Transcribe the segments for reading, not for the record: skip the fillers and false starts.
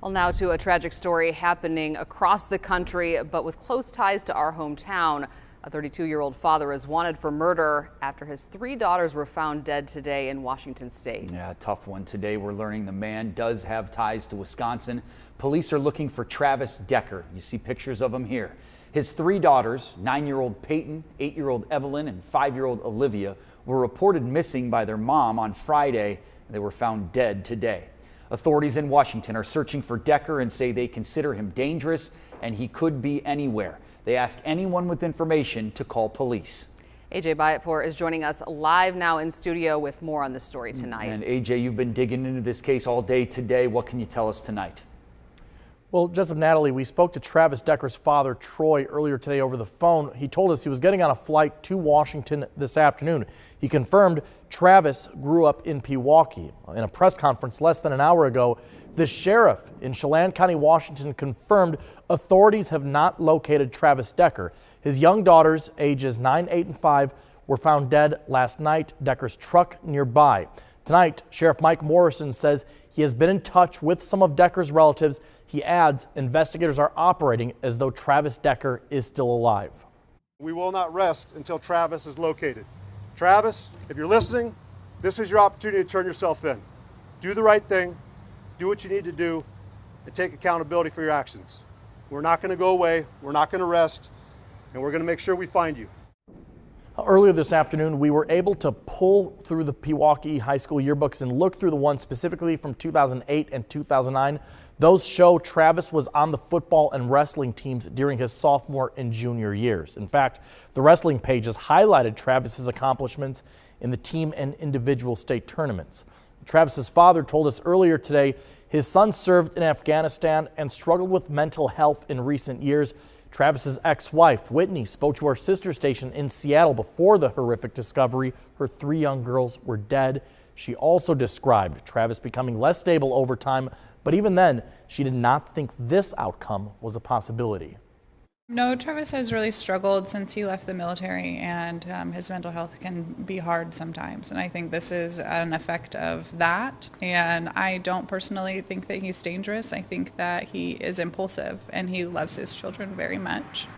Well, now to a tragic story happening across the country, but with close ties to our hometown. A 32-year-old father is wanted for murder after his 3 daughters were found dead today in Washington state. Yeah, tough one. Today we're learning the man does have ties to Wisconsin. Police are looking for Travis Decker. You see pictures of him here. His 3 daughters, 9-year-old Peyton, 8-year-old Evelyn, and 5-year-old Olivia, were reported missing by their mom on Friday. They were found dead today. Authorities in Washington are searching for Decker and say they consider him dangerous and he could be anywhere. They ask anyone with information to call police. AJ Bayatpour is joining us live now in studio with more on this story tonight. And AJ, you've been digging into this case all day today. What can you tell us tonight? Well, Joseph, Natalie, we spoke to Travis Decker's father, Troy, earlier today over the phone. He told us he was getting on a flight to Washington this afternoon. He confirmed Travis grew up in Pewaukee. In a press conference less than an hour ago, the sheriff in Chelan County, Washington, confirmed authorities have not located Travis Decker. His young daughters, ages 9, 8, and 5, were found dead last night. Decker's truck nearby. Tonight, Sheriff Mike Morrison says he has been in touch with some of Decker's relatives. He adds investigators are operating as though Travis Decker is still alive. We will not rest until Travis is located. Travis, if you're listening, this is your opportunity to turn yourself in. Do the right thing, do what you need to do, and take accountability for your actions. We're not going to go away, we're not going to rest, and we're going to make sure we find you. Earlier this afternoon, we were able to pull through the Pewaukee High School yearbooks and look through the ones specifically from 2008 and 2009. Those show Travis was on the football and wrestling teams during his sophomore and junior years. In fact, the wrestling pages highlighted Travis's accomplishments in the team and individual state tournaments. Travis's father told us earlier today his son served in Afghanistan and struggled with mental health in recent years. Travis's ex-wife, Whitney, spoke to our sister station in Seattle before the horrific discovery. Her 3 young girls were dead. She also described Travis becoming less stable over time, but even then, she did not think this outcome was a possibility. No, Travis has really struggled since he left the military, and his mental health can be hard sometimes. And I think this is an effect of that. And I don't personally think that he's dangerous. I think that he is impulsive and he loves his children very much.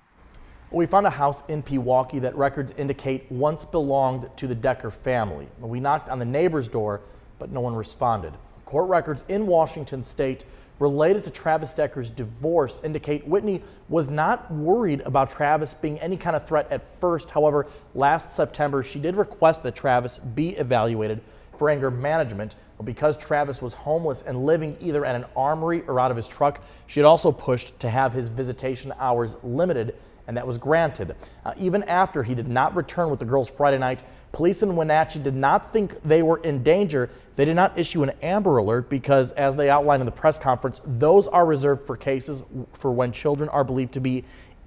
We found a house in Pewaukee that records indicate once belonged to the Decker family. We knocked on the neighbor's door, but no one responded. Court records in Washington state related to Travis Decker's divorce indicate Whitney was not worried about Travis being any kind of threat at first. However, last September, she did request that Travis be evaluated for anger management. Because Travis was homeless and living either at an armory or out of his truck, she had also pushed to have his visitation hours limited, and that was granted. Even after he did not return with the girls Friday night, police in Wenatchee did not think they were in danger. They did not issue an Amber Alert because, as they outlined in the press conference, those are reserved for cases for when children are believed to be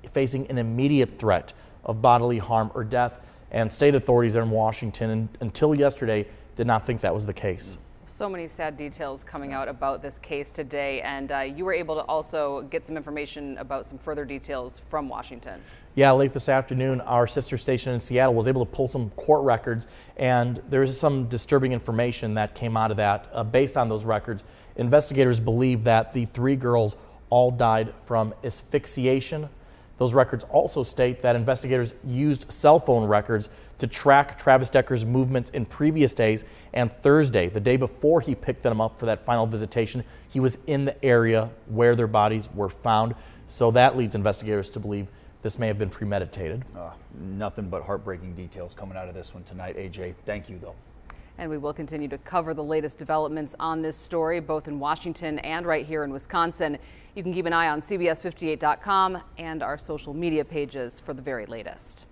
facing an immediate threat of bodily harm or death. And state authorities in Washington, until yesterday, did not think that was the case. So many sad details coming out about this case today, and you were able to also get some information about some further details from Washington. Yeah, late this afternoon, our sister station in Seattle was able to pull some court records, and there is some disturbing information that came out of that. Based on those records, investigators believe that the 3 girls all died from asphyxiation. Those records also state that investigators used cell phone records to track Travis Decker's movements in previous days, and Thursday, the day before he picked them up for that final visitation, he was in the area where their bodies were found. So that leads investigators to believe this may have been premeditated. Nothing but heartbreaking details coming out of this one tonight. AJ, thank you, though. And we will continue to cover the latest developments on this story, both in Washington and right here in Wisconsin. You can keep an eye on CBS58.com and our social media pages for the very latest.